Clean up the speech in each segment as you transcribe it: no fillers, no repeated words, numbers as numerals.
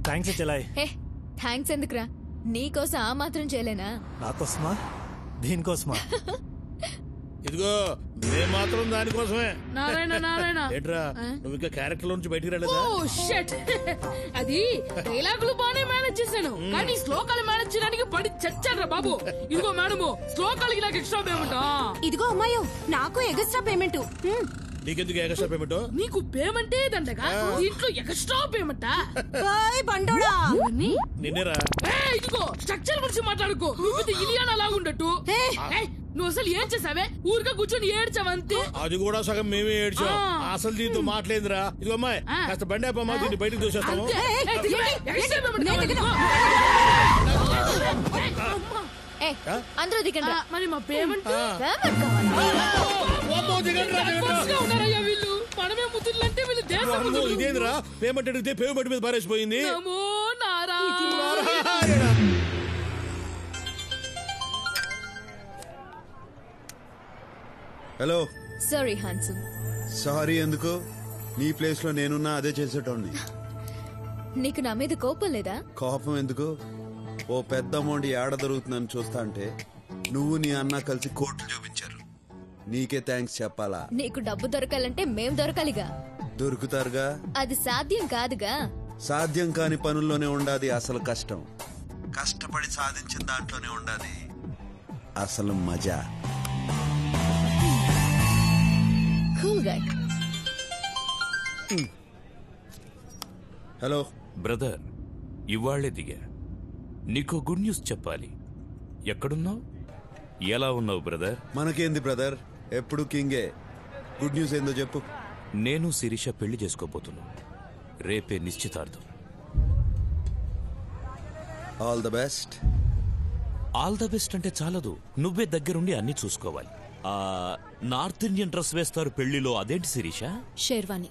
Thanks చెలాయ్. Thanks ఎందుకురా, నీకోసం ఆ మాత్రం చేయలేనా? నాకోసమా దీనికోసమా? ఇదిగో మేము మాత్రం దానికోసమే. నారాయణ నారాయణ ఏంట్రా నువ్వు ఇంకా క్యారెక్టర్ లో నుంచి బయటికి రాలేదా? అది డైలాగులు బానే మేనేజ్ చేశాను, కానీ శ్లోకాలు మేనేజ్ చేయడానికి పడి చచ్చాడ్రా బాబు. ఇదిగో మేడము, శ్లోకాలకి నాకు ఎక్స్ట్రా పేమెంట్. ఇదిగో అమ్మాయో, నాకు ఎక్స్ట్రా పేమెంట్. నీకెందుకు ఎక్స్ట్రా పేమెంట్? నీకు పేమెంటే దండగా, ఇంట్లో ఎక్స్ట్రా పేమెంట్. నిన్నేరా? ఇదిగో స్ట్రక్చర్ గురించి మాట్లాడుకో, నువ్వు ఇలియానా లాగుండట్టు. నువ్వు అసలు ఏం చేసావే? ఊరిగా కూర్చొని ఏడ్చావంతే. అది కూడా సగం మేమే ఏడ్చాం. అసలు దీంతో మాట్లాడిందిరా. ఇదిగో అమ్మాయి, కాస్త బండి అయిపోమ్మా, దీన్ని బయటకు దూసేస్తాము. అందరూ దిగండి. మరి మా పేమెంట్ వీళ్ళు మనమే ముద్దులంటే వీళ్ళు దేశం. ఇదేంద్రా పేమెంట్ అడిగితే పేమెంట్ మీద పారేసిపోయింది. హలో. Sorry handsome. సారీ ఎందుకు? నీ ప్లేస్ లో నేనున్నా అదే చేసేటోడిని. నీకు నా మీద కోపం లేదా? కోపం ఎందుకు? ఓ పెద్ద అమౌంట్ ఏడ దొరుకుతుందని చూస్తా అంటే నువ్వు నీ అన్న కలిసి కోర్టు చూపించారు. నీకే థ్యాంక్స్ చెప్పాలా? నీకు డబ్బు దొరకాలంటే మేం దొరకాలిగా. దొరుకుతారుగా. అది సాధ్యం కాదుగా. సాధ్యం కాని పనుల్లోనే ఉండాది అసలు కష్టం. కష్టపడి సాధించిన దాంట్లోనే ఉండాది అసలు మజా. హలో బ్రదర్, ఇవాళ్లే దిగా. నీకు గుడ్ న్యూస్ చెప్పాలి. ఎక్కడున్నావు? ఎలా ఉన్నావు బ్రదర్? మనకేంది బ్రదర్, ఎప్పుడు కింగే. గుడ్ న్యూస్ ఏందో చెప్పు. నేను శిరీష పెళ్లి చేసుకోబోతున్నా. రేపే నిశ్చితార్థం. All the best. All the best అంటే చాలదు, నువ్వే దగ్గరుండి అన్ని చూసుకోవాలి. నార్త్ ఇండియన్ డ్రెస్ వేస్తారు పెళ్లిలో, అదేంటి శిరీష? షేర్వాణి.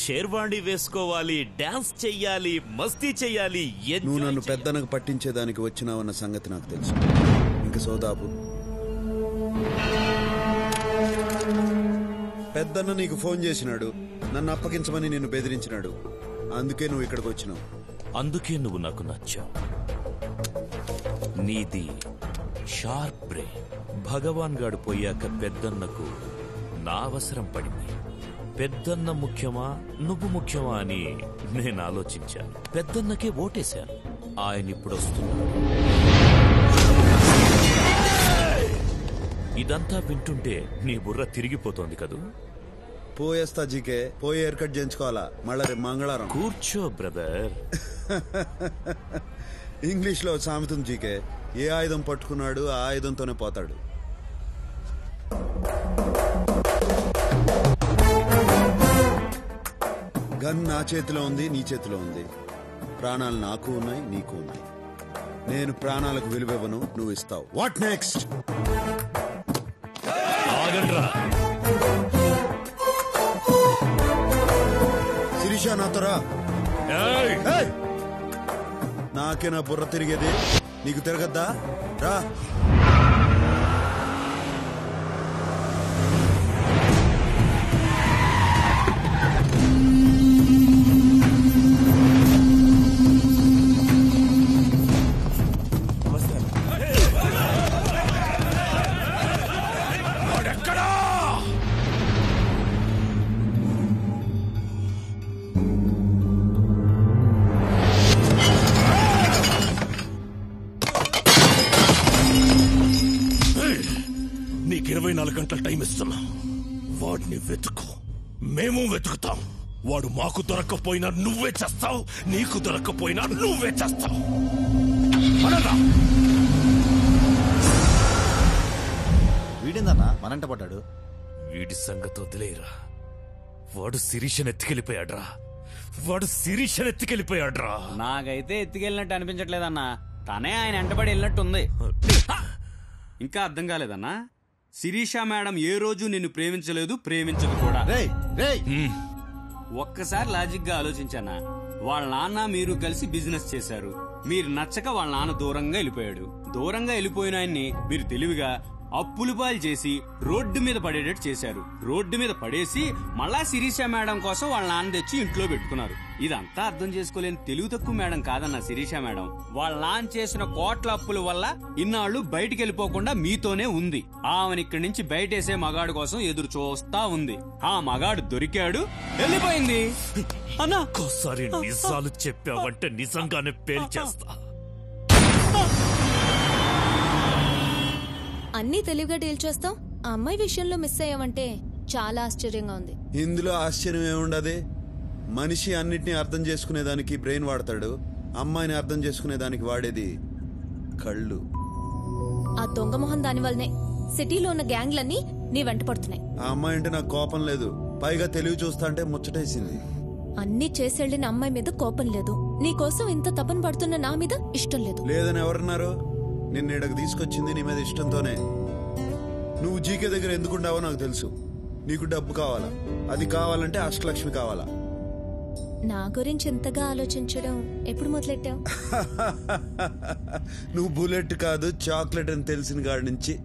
షేర్వాణి వేసుకోవాలి, డాన్స్ చెయ్యాలి, మస్తీ చెయ్యాలి. నువ్వు నన్ను పెద్దనకు పట్టించేదానికి వచ్చినావన్న సంగతి నాకు తెలుసు. ఇంక సోదాపు. పెద్దన్న నీకు ఫోన్ చేసినాడు, నన్ను అప్పగించమని నిన్ను బెదిరించినాడు. అందుకే నువ్వు ఇక్కడికి వచ్చినావు. అందుకే నువ్వు నాకు నచ్చావు. నీది షార్ప్ బ్రెయిన్. భగవాన్ గాడు పోయాక పెద్దన్నకు నా అవసరం పడింది. పెద్దన్న ముఖ్యమా నువ్వు ముఖ్యమా అని నేను ఆలోచించాను. పెద్దన్నకే ఓటేశాను. ఆయన ఇప్పుడు వస్తున్నాడు. ఇదంతా వింటుంటే నీ బుర్ర తిరిగిపోతోంది కదూ? పోయేస్తా జీకే, పోయి హెయిర్ కట్ చేయించుకోవాలా మళ్ళా రేపు మంగళవారం. కూర్చో బ్రదర్. ఇంగ్లీష్ లో సామెతం జీకే, ఏ ఆయుధం పట్టుకున్నాడు ఆ ఆయుధంతోనే పోతాడు. గన్ నా చేతిలో ఉంది, నీ చేతిలో ఉంది. ప్రాణాలు నాకు ఉన్నాయి, నీకు ఉన్నాయి. నేను ప్రాణాలకు విలువివ్వను, నువ్వు ఇస్తావు. What next? శిరీష నాతో రా. నాకే నా బుర్ర తిరిగేది, నీకు తిరగద్దా? రా. నీకు 24 గంటల టైం ఇస్తున్నా. వాడిని వెతుకు, మేము వెతుకుతాం. వాడు మాకు దొరక్కపోయినా నువ్వే చేస్తావు, నీకు దొరక్కపోయినా నువ్వే చేస్తావు. వీడిందన్నా మనంట పడ్డాడు. వీడి సంగతి వదిలేరా. వాడు శిరీషను ఎత్తుకెళ్ళిపోయాడ్రా. వాడు శిరీషను ఎత్తుకెళ్ళిపోయాడ్రా. నాకైతే ఎత్తుకెళ్ళినట్టు అనిపించట్లేదన్నా, తనే ఆయన వెంటబడి వెళ్ళినట్టుంది. ఇంకా అర్థం కాలేదన్నా? శిరీష మేడం ఏ రోజు నిన్ను ప్రేమించలేదు, ప్రేమించదు కూడా. ఒక్కసారి లాజిక్ గా ఆలోచించానా? వాళ్ళ నాన్న మీరు కలిసి బిజినెస్ చేశారు. మీరు నచ్చక వాళ్ళ నాన్న దూరంగా వెళ్ళిపోయాడు. దూరంగా వెళ్ళిపోయిన ఆయన్ని మీరు తెలివిగా అప్పులు పాలు చేసి రోడ్డు మీద పడేటట్టు చేశారు. రోడ్డు మీద పడేసి మళ్ళా శిరీష మేడం కోసం వాళ్ళ నాన్న తెచ్చి ఇంట్లో పెట్టుకున్నారు. ఇదంతా అర్థం చేసుకోలేని తెలుగు తక్కువ మేడం కాదన్న శిరీష మేడం. వాళ్ళ నాన్న చేసిన కోట్ల అప్పుల వల్ల ఇన్నాళ్లు బయటికి వెళ్ళిపోకుండా మీతోనే ఉంది. ఆమెను ఇక్కడి నుంచి బయటేసే మగాడు కోసం ఎదురు చూస్తా ఉంది. ఆ మగాడు దొరికాడు, వెళ్ళిపోయింది. అన్నా ఒక్కోసారి నిజాలు చెప్పావంటే నిజంగానే పేల్చేస్తా. అన్నీ తెలివిగా డీల్ చేస్తాం. ఆ అమ్మాయి విషయంలో మిస్ అయ్యావంటే చాలా ఆశ్చర్యంగా ఉంది. ఇందులో ఆశ్చర్యం ఏముండదు. మనిషి అన్నిటినీ అర్థం చేసుకునేదానికి బ్రెయిన్ వాడతాడు, అమ్మాయిని అర్థం చేసుకునేదానికి వాడేది కళ్ళు. ఆ దొంగ మొహం దాని వల్లనే సిటీలో ఉన్న గ్యాంగ్లన్నీ నీ వెంట పడుతున్నాయి. ఆ అమ్మాయి అంటే నాకు కోపం లేదు, పైగా తెలివి చూస్తా అంటే ముచ్చటేసింది. అన్నీ చేసేళ్లిన అమ్మాయి మీద కోపం లేదు, నీకోసం ఇంత తపన పడుతున్న నా మీద ఇష్టం లేదు. లేదని ఎవరన్నారు? నిన్న ఇక్కడికి తీసుకొచ్చింది నీ మీద ఇష్టంతోనే. నువ్వు జీకే దగ్గర ఎందుకుంటావో నాకు తెలుసు. నీకు డబ్బు కావాలా, అది కావాలంటే అష్టలక్ష్మి కావాలా. నా గురించి ఎంతగా ఆలోచించడం ఎప్పుడు మొదలెట్టావు? నువ్వు బుల్లెట్ కాదు చాక్లెట్ అని తెలిసిన కాడి నుంచి.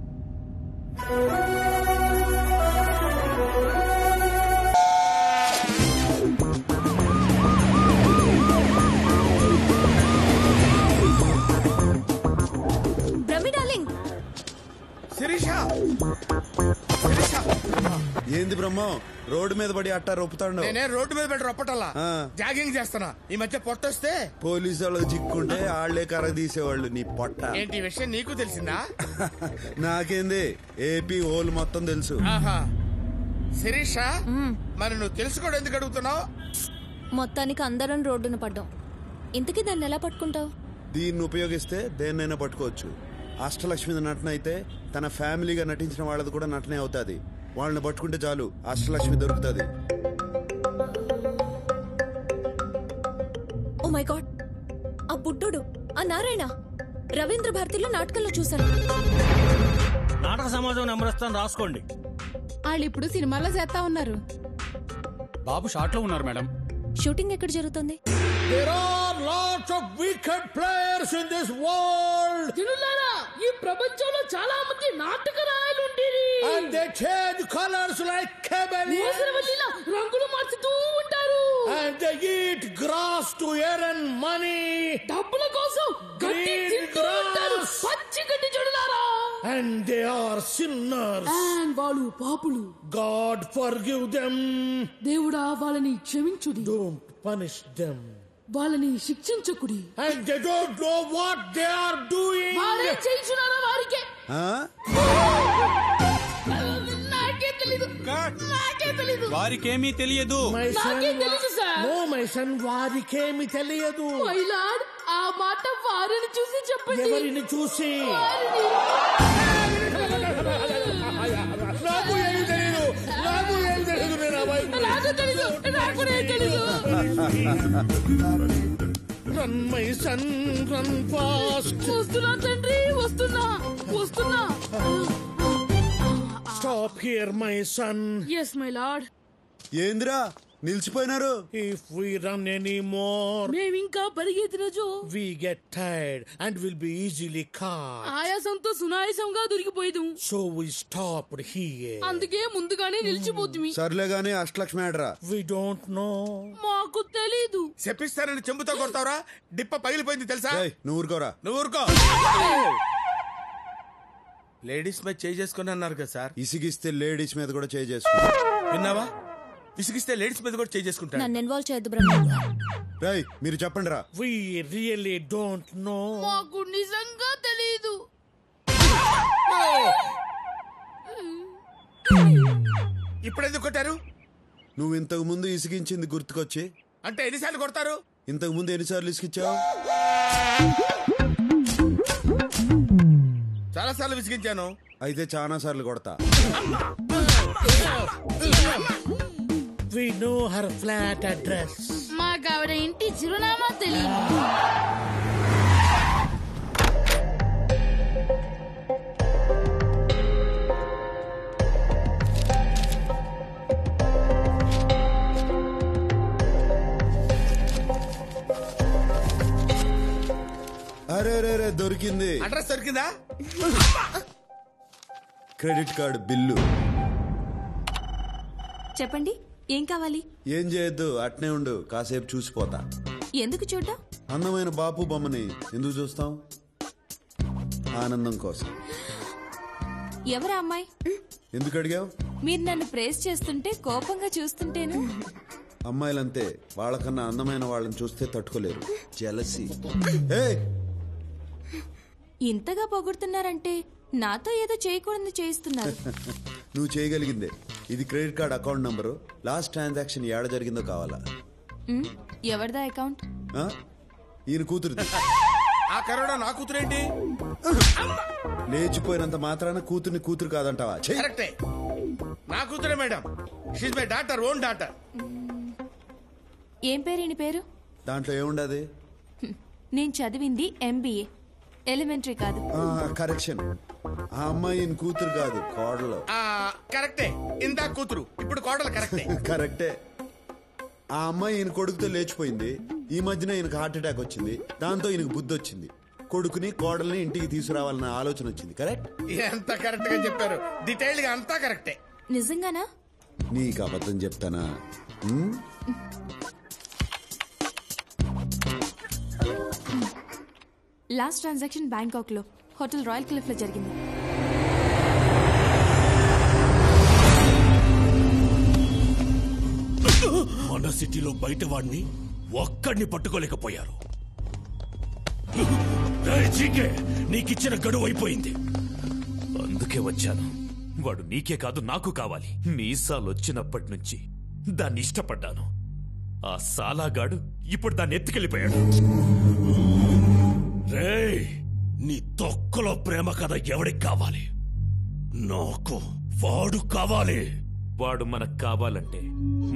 ఏంది బ్రహ్మం, రోడ్డు మీద పడి అట్టా రొప్పుతాడు? నేనే రోడ్డు మీద పెట్టి రొప్పటల్లా జాగింగ్ చేస్తున్నా. ఈ మధ్య పొట్టొస్తే పోలీసు వాళ్ళకి చిక్కుంటే ఆళ్లే కర్ర తీసేవాళ్ళు. నీ పొట్ట ఏంటి విషయం నీకు తెలిసిందా? నాకేంది, ఏపీ ఓల్ మొత్తం తెలుసు. శిరీష, మరి నువ్వు తెలుసుకోవడం ఎందుకు అడుగుతున్నావు? మొత్తానికి అందరం రోడ్డున పడ్డాం. ఇంతకీ దాన్ని ఎలా పట్టుకుంటావు? దీన్ని ఉపయోగిస్తే దేన్నైనా పట్టుకోవచ్చు. అష్టలక్ష్మి నటన అయితే తన ఫ్యామిలీగా నటించిన వాళ్ళది కూడా నటనే అవుతాది. వాళ్ళని పట్టుకుంటే చాలు, అష్టలక్ష్మి దొరుకుతుంది. ఓ మై గాడ్, ఆ బుడ్డోడు, ఆ నారాయణ రవీంద్ర భారతిలో నాటకంలో చూశాను. నాటక సమాజం నెంబర్ ఇస్తాను, రాసుకోండి. వాళ్ళు ఇప్పుడు సినిమాలో చేస్తా ఉన్నారు. బాబు షాట్ లో ఉన్నారు మేడం. షూటింగ్ ఎక్కడ జరుగుతుంది? There are lots of wicked players in this world. జనులారా, ఈ ప్రపంచంలో చాలా మంది నాటక రాయలు ఉండేది. And they change colors like chameleons. మోసరవల్లిలా రంగులు మార్చుతూ ఉంటారు. And they eat grass to earn money. డబ్బుల కోసం గడ్డి తింటూ ఉంటారు. పచ్చి గడ్డి జనులారా. And they are sinners. And వాళ్ళు పాపులు. God forgive them. దేవుడా వాళ్ళని క్షమించుడి. Don't punish them. వాళ్ళని శిక్షించకుడి. And they don't know what they are doing. వారే చేయించున్నారా వారికే? నాకే తెలీదు. నాకే తెలీదు. వారికేమీ తెలియదు. నాకే తెలుసు సార్. No, my son, వారికేమి తెలియదు. మై లార్డ్, ఆ మాట వారిని చూసి చెప్పండి. ఎవరిని చూసి? నాకు ఏమి తెలియదు, నాకు ఏమి తెలియదు. నేను అబ్బాయి నాకు తెలుసు, నాకు తెలుసు. Run, my son, run fast. వస్తున్నా తండ్రి, వస్తున్నా వస్తున్నా. Stop here, my son. Yes my lord. ఏందిరా నిలిచిపోయినారు? If we run anymore, మేమింకా పరిగెత్తిన Joe we get tired and will be easily caught. ఆయాసంతో సునాయాసంగా దొరికిపోయేదు. So we stopped here. అందుకే ముందుగానే నిలిచిపోతుంది. సర్లే గానీ అష్టలక్ష్మి ఆడరా. We don't know. మాకు తెలీదు. చెప్పిస్తానని చెంబుతో కొడతావరా? డిప్ప పగిలిపోయింది తెలుసా? నువ్వు ఊరుకోరా. నువ్వు ఊరుకో. లేడీస్ మీద చేయి చేసుకుని అన్నారు కదా సార్. ఇసిగిస్తే లేడీస్ మీద కూడా చేయి చేసుకో. విన్నావా? విసిగిస్తే లేడీస్ మీద కూడా చేయి చేసుకుంటారు. నన్ను ఇన్వాల్వ్ చేయొద్దు బ్రహ్మ. రై మీరు చెప్పండి రా. We really don't know. మాకు నిజంగా తెలీదు. ఇప్పుడు ఎందుకు కొట్టారు? నువ్వు ఇంతకు ముందు ఇసిగించింది గుర్తుకొచ్చి. అంటే ఎన్నిసార్లు కొడతారు? ఇంతకు ముందు ఎన్నిసార్లు ఇసిగించావు? చాలా సార్లు విసిగించాను. అయితే చాలా సార్లు కొడతా. We know her flat address. మాకు ఆవిడ ఇంటి చిరునామా తెలియదు. అరే రే రే దొరికింది. అడ్రస్ దొరికిందా? Credit card bill. చెప్పండి, ఏం కావాలి? ఏం చేయొద్దు, అట్నే ఉండు, కాసేపు చూసిపోతా. ఎందుకు చూడ్డా? అందమైన బాపు బొమ్మని ఎందుకు చూస్తాం? ఆనందం కోసం. ఎవరా అమ్మాయి? ఎందుకు అడిగావు? మీరు నన్ను ప్రేస్ చేస్తుంటే కోపంగా చూస్తుంటేను. అమ్మాయిలంతే, వాళ్ళకన్నా అందమైన వాళ్ళని చూస్తే తట్టుకోలేరు. జెలసీ. ఇంతగా పొగుడుతున్నారంటే నాతో ఏదో చేయకూడదు చేయిస్తున్నారు. నువ్వు చేయగలిగిందే. ఇది credit card account number. Last transaction ఏడ జరిగిందో కావాలా? ఎవరిదా అకౌంట్? ఈయన కూతురుది. ఆ కరోనా నా కూతురేంటి? లేచిపోయినంత మాత్రాన కూతుర్ని కూతురు కాదంటావా? కరెక్టే, నా కూతురే madam. She's my daughter, own daughter. ఏం పేరు ఈయన పేరు? దాంట్లో ఏముండదు? నేను చదివింది MBA, ఎలిమెంటరీ కాదు. కరెక్షన్. ఆ అమ్మాయి ఈయన కూతురు కాదు, కోడలు. కరెక్టే, ఇందా కూతురు, ఇప్పుడు కోడలు. కరెక్టే. కరెక్టే. ఆ అమ్మాయి ఈయన కొడుకుతో లేచిపోయింది. ఈ మధ్యన ఈయనకు హార్ట్ అటాక్ వచ్చింది. దాంతో ఈయనకు బుద్ధి వచ్చింది. కొడుకుని కోడల్ని ఇంటికి తీసుకురావాలన్న ఆలోచన వచ్చింది. కరెక్ట్? ఎంత కరెక్ట్ గా చెప్పారు. డీటెయిల్డ్ గా అంతా కరెక్టే. నిజంగానా? నీకు అబద్ధం చెప్తానా? లాస్ట్ ట్రాన్సాక్షన్ బ్యాంకాక్ లో హోటల్ రాయల్ క్లిఫ్ లో జరిగింది. మన సిటీలో బయట వాడిని ఒక్కడిని పట్టుకోలేకపోయారు. నీకిచ్చిన గడువు అయిపోయింది. అందుకే వచ్చాను. వాడు నీకే కాదు నాకు కావాలి. మీసాలు వచ్చినప్పటి నుంచి దాన్ని ఇష్టపడ్డాను. ఆ సాలాగాడు ఇప్పుడు దాన్ని ఎత్తుకెళ్ళిపోయాడు. రేయ్, నీ తొక్కలో ప్రేమ కథ ఎవడికి కావాలి? నాకు వాడు కావాలి. వాడు మనకు కావాలంటే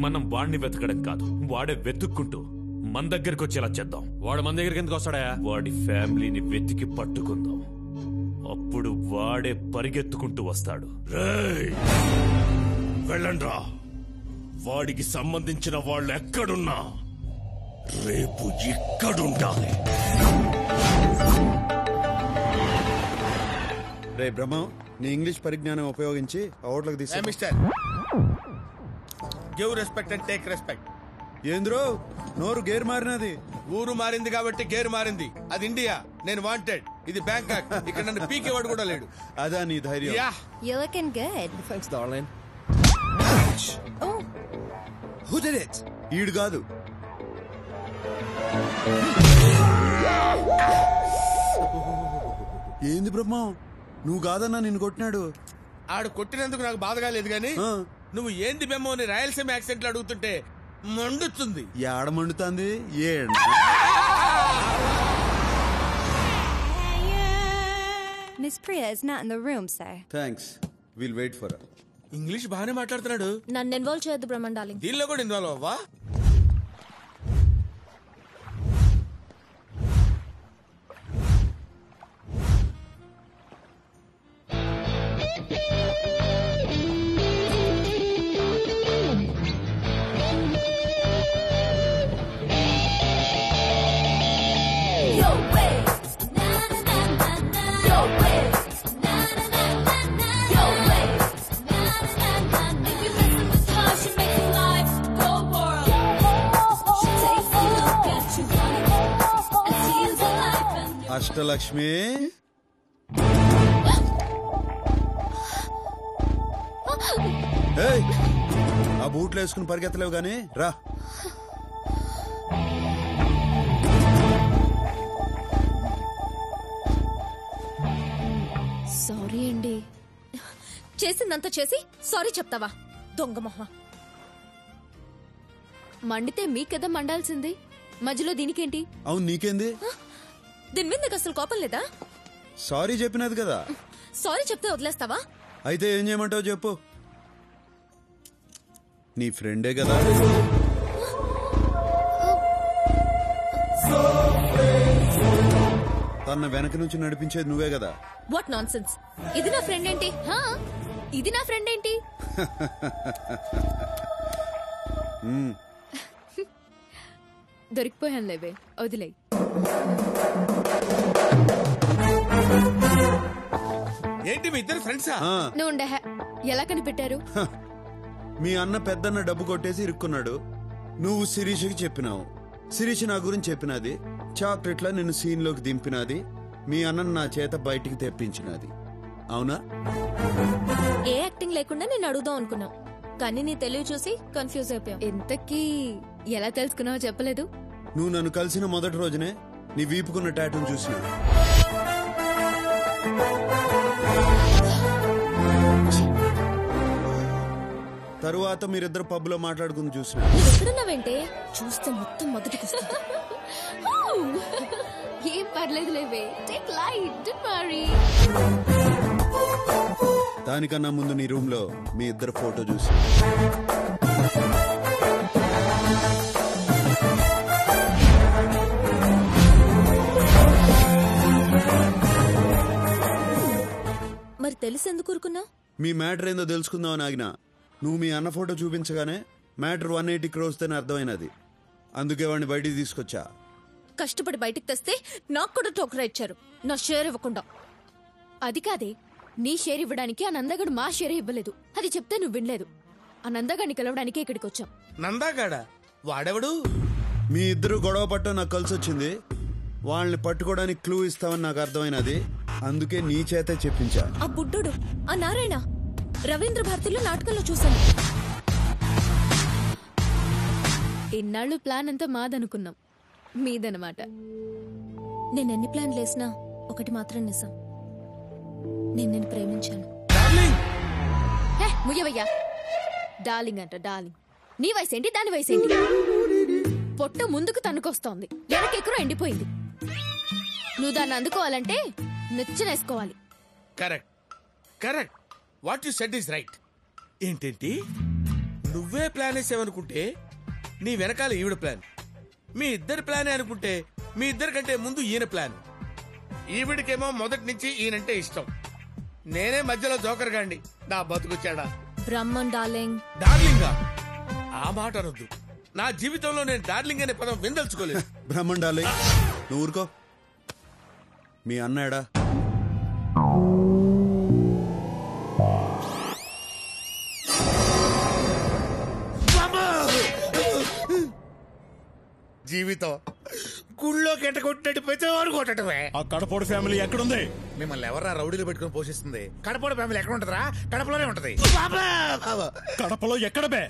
మనం వాడిని వెతకడం కాదు, వాడే వెతుక్కుంటూ మన దగ్గరికి వచ్చేలా చేద్దాం. వాడు మన దగ్గరికి ఎందుకు వస్తాడా? వాడి ఫ్యామిలీని వెతికి పట్టుకుందాం. అప్పుడు వాడే పరిగెత్తుకుంటూ వస్తాడు. రేయ్, వెళ్ళండ్రా. వాడికి సంబంధించిన వాళ్ళు ఎక్కడున్నా రేపు ఇక్కడుండాలి. రే బ్రహ్మం, నీ ఇంగ్లీష్ పరిజ్ఞానం ఉపయోగించి ఓట్లకు తీసు. Mister, give respect and take respect. ఏంద్రో నోరు గేర్ మారినది? ఊరు మారింది కాబట్టి గేరు మారింది. అది ఇండియా, నేను వాంటెడ్. ఇది బ్యాంకాక్, ఇక్కడ నన్ను పీకేవాడు కూడా లేడు. అదా నీ ధైర్యం? You're looking good. Thanks, darling. Oh. Who did it? ఈడు కాదు. ఏంది బ్రహ్మం, నువ్వు కాదన్నా నిన్ను కొట్టినాడు. ఆడు కొట్టినందుకు నాకు బాధగా లేదు గాని, నువ్వు ఏంది బెమ్మో అని రాయలసీమ యాక్సెంట్ లో అడుగుతుంటే మండుతుంది. ఏడ మండుతుంది? ఏడ Miss Priya is not in the room, sir. Thanks, will wait for. English బాగానే మాట్లాడుతున్నాడు. నన్ను ఇన్వాల్వ్ చేయొద్దు బ్రహ్మన్ డార్లింగ్. దీనిలో కూడా ఇన్వాల్వ్ అవ్వా? అష్టలక్ష్మి, ఆ బూట్లు వేసుకుని పరిగెత్తలేవు గాని రా. సారీ అండి. చేసిందంతా చేసి సారీ చెప్తావా? దొంగ మొహ. మండితే మీకెదా మండాల్సింది, మధ్యలో దీనికేంటి? అవును, నీకేంది? దీని మీద నీకు అసలు కోపం లేదా? సారీ చెప్పినది కదా. సారీ చెప్తే వదిలేస్తావా? అయితే ఏం చేయమంటావు చెప్పు. నీ ఫ్రెండే కదా. తన వెనక నుంచి నడిపించేది నువ్వే కదా. What non sense. ఇది నా ఫ్రెండ్ ఏంటి? ఇది నా ఫ్రెండ్ ఏంటి? దొరికిపోయాను లేవే, వదిలే. ఏంటి మీ ఇద్దరు ఫ్రెండ్సా? నువ్వు ఉండే ఎలా కనిపెట్టారు? మీ అన్న పెద్దన్న డబ్బు కొట్టేసి ఇరుక్కున్నాడు. నువ్వు శిరీషకి చెప్పినావు. శిరీష నా గురించి చెప్పినది. చాక్లెట్లా నిన్ను సీన్ లోకి దింపినది. మీ అన్న నా చేత బయటికి తెప్పించినది. అవునా? ఏ యాక్టింగ్ లేకుండా నేను అడుగుదాం అనుకున్నా, కానీ నీ తెలివి చూసి కన్ఫ్యూజ్ అయిపోయావు. ఇంతకీ ఎలా తెలుసుకున్నావో చెప్పలేదు. నువ్వు నన్ను కలిసిన మొదటి రోజునే నీ వీపుకున్న టాటూను చూసిన. తరువాత మీరిద్దరు పబ్ లో మాట్లాడుకుని చూసిన. ఎక్కడున్నావేంటే? చూస్తే మొత్తం మొదటికి ఏం పర్లేదు లేవే. Take light, don't worry. దానికన్నా ముందు నీ రూమ్ లో మీ ఇద్దరు ఫోటో చూసి. మరి తెలిసి ఎందుకు ఊరుకున్నావు? మీ మ్యాటర్ ఏందో తెలుసుకుందామని ఆగిన. నువ్వు మీ అన్న ఫోటో చూపించగానే మ్యాటర్ 180 crores అని అర్థమైనది. అందుకే వాడిని బయటికి తీసుకొచ్చా. కష్టపడి బయటికి తెస్తే నాకు కూడా టోకరా ఇచ్చారు, నా షేర్ ఇవ్వకుండా. అది కాదే, నీ షేర్ ఇవ్వడానికి ఆ నందగాడు మా షేర్ ఇవ్వలేదు. అది చెప్తే నువ్వు వినలేదు. ఆ నందగాడిని కలవడానికి ఇక్కడికి వచ్చాం. నందాగాడా? వాడెవడు? మీ ఇద్దరు గొడవ పట్టడం నాకు కలిసి వచ్చింది. వాళ్ళని పట్టుకోవడానికి క్లూ ఇస్తామని నాకు అర్థమైనది. అందుకే నీ చేతే చెప్పించా. ఆ బుడ్డోడు, ఆ నారాయణ రవీంద్ర భారతిలో నాటకంలో చూశాను. ఇన్నాళ్ళు ప్లాన్ అంతా మాదనుకున్నాం, మీదనమాట. నేనెన్ని ప్లాన్లు వేసినా ఒకటి మాత్రం నిజం, నేను నిన్ను ప్రేమించాను. ముయ్యవయ్యా, డార్లింగ్ అంట డార్లింగ్. నీ వయసేంటి, దాని వయసేంటి? పొట్ట ముందుకు తన్నుకొస్తోంది, వెనకెక్కరో ఎండిపోయింది. నువ్వు దాన్ని అందుకోవాలంటే నిచ్చెనేసుకోవాలి. Correct correct. What you said is right. ఏంటేంటి, నువ్వే ప్లాన్ వేసావనుకుంటే నీ వెనకాల ఈవిడ ప్లాన్, మీ ఇద్దరి ప్లానే అనుకుంటే మీ ఇద్దరి కంటే ముందు ఈయన ప్లాన్. ఈవిడికేమో మొదటి నుంచి ఈయనంటే ఇష్టం. నేనే మధ్యలో జోకర్ గాండి. నా బతుకొచ్చాడా బ్రహ్మన్ డార్లింగ్. డార్లింగా? ఆ మాట అనొద్దు. నా జీవితంలో నేను డార్లింగ్ అనే పదం విందల్చుకోలేదు. బ్రహ్మన్ డార్లింగ్, నువ్వు ఊరుకో. మీ అన్నాడా? జీవితం గుళ్ళో కెట్ట కొట్టినట్టు ప్రతివాడు కొట్టడమే. ఆ కడపోడు ఫ్యామిలీ ఎక్కడుంది? మిమ్మల్ని ఎవరా రౌడీలు పెట్టుకుని పోషిస్తుంది? కడపోడు ఫ్యామిలీ ఎక్కడ ఉంటుందిరా? కడపలోనే ఉంటది. కడపలో ఎక్కడ బే?